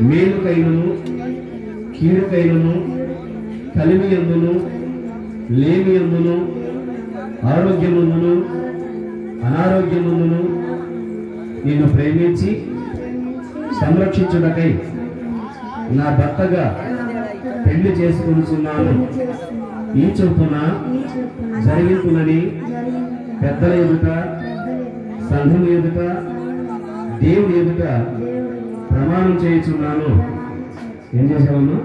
మేలుకైనను కీడుకైనను కలిమి యందును లేమి యందును ఆరోగ్యముందును అనారోగ్యముందును నిన్ను ప్రేమించి సంరక్షించుటకై నా భర్తగా పెళ్లి చేసుకుంటున్నాను. ఈ చొప్పున జరిగింపునని పెద్దల ఎదుట సంఘం ఎదుట దేవుని ఎదుట ప్రమాణం చేయుచున్నాను. ఏం చేసావన్నా?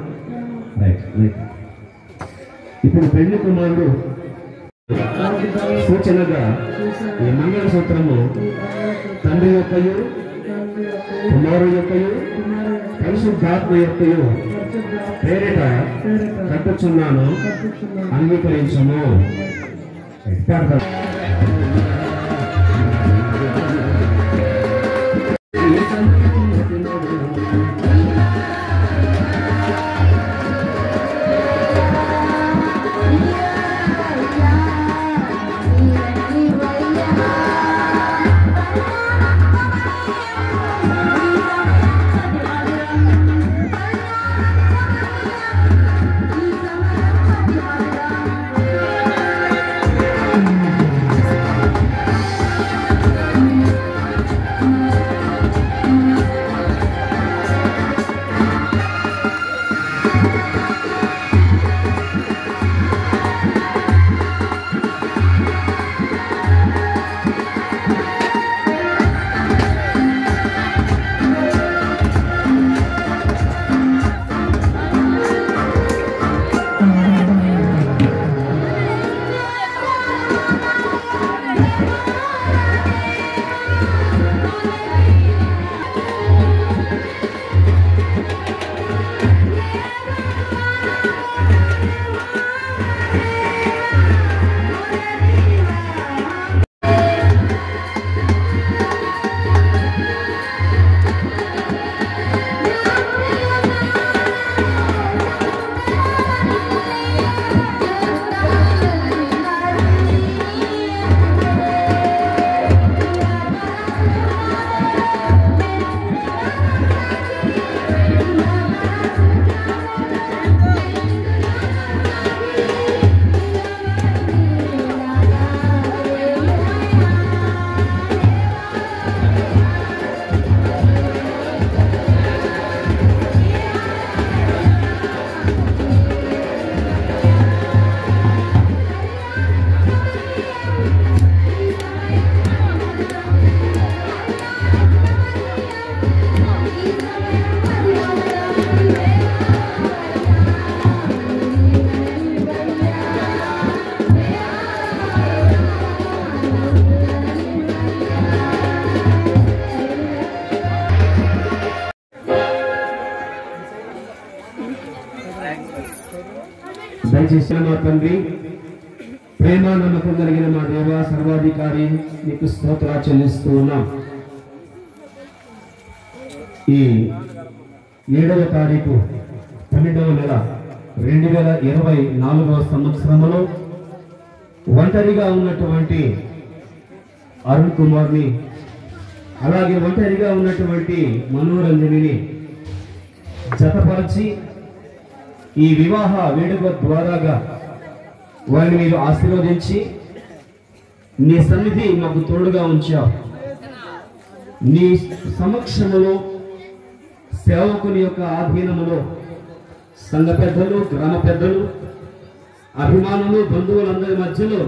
Right right. ఇప్పుడు పెళ్లి కుమారుడు సూచనగా ఈ మంగళసూత్రము తండ్రి యొక్కయు కుమారుడు యొక్కయు పరిశుద్ధాత్మ యొక్కయు పేరిట కట్టుచున్నాను, అంగీకరించము. దయచేసి మా తండ్రి, ప్రేమ నమ్మకం కలిగిన మా దేవ సర్వాధికారి, నీకు స్తోత్రాలు చెల్లిస్తూ ఉన్నాం. ఈ 7వ తారీఖు 12వ నెల 2024వ సంవత్సరంలో ఒంటరిగా ఉన్నటువంటి అరుణ్ కుమార్ని, అలాగే ఒంటరిగా ఉన్నటువంటి మనోరంజనిని జతపరిచి ఈ వివాహ వేడుక ద్వారాగా వారిని మీరు ఆశీర్వదించి నీ సన్నిధి మాకు తోడుగా ఉంచావు. నీ సమక్షములో సేవకుని యొక్క ఆధీనములో సంఘ పెద్దలు, గ్రామ పెద్దలు, అభిమానులు, బంధువులందరి మధ్యలో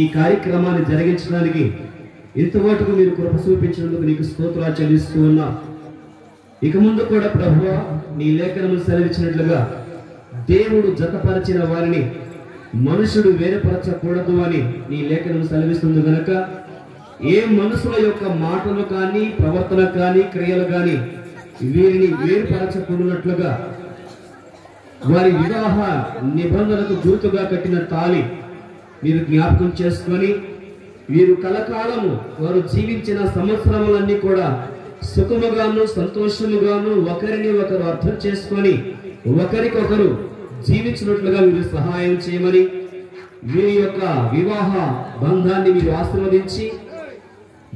ఈ కార్యక్రమాన్ని జరిగించడానికి ఇంతవరకు మీరు కృప చూపించినందుకు నీకు స్తోత్రాలు చెల్లిస్తూ ఉన్నా. ఇక ముందు కూడా ప్రభువా, నీ లేఖనము సెలవిచ్చినట్లుగా దేవుడు జతపరిచిన వారిని మనుషుడు వేరుపరచకూడదు అని నీ లేఖనము సెలవిస్తుంది కనుక ఏ మనుషుల యొక్క మాటలు కానీ, ప్రవర్తన కానీ, క్రియలు కానీ వీరిని వేరుపరచకూడనట్లుగా వారి వివాహ నిబంధనకు గుర్తుగా కట్టిన తాళి మీరు జ్ఞాపకం చేసుకొని వీరు కలకాలము వారు జీవించిన సంవత్సరములన్నీ కూడా సుఖముగాను సంతోషముగాను ఒకరిని ఒకరు అర్థం చేసుకొని ఒకరికొకరు జీవించినట్లుగా మీరు సహాయం చేయమని, వీరి యొక్క వివాహ బంధాన్ని మీరు ఆశీర్వదించి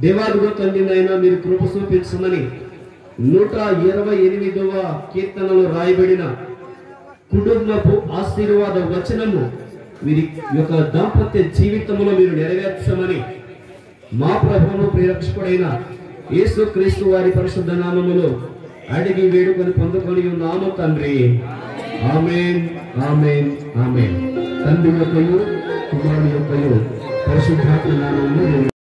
దేవాదిగో తండ్రినైనా మీరు కృప చూపించమని 128వ కీర్తనలో రాయబడిన కుటుంబపు ఆశీర్వాద వచనము వీరి యొక్క దాంపత్య జీవితంలో మీరు నెరవేర్చమని మా ప్రభువును ప్రియరక్షకుడైన యేసుక్రీస్తు వారి పరిశుద్ధ నామములో అడిగి వేడుకొని పొందుకొని ఉన్నాము తండ్రి. ఆమేన్, ఆమేన్, ఆమేన్. తండ్రి యొక్కయు కుమారుని యొక్కయు పరిశుద్ధాత్మ నామములో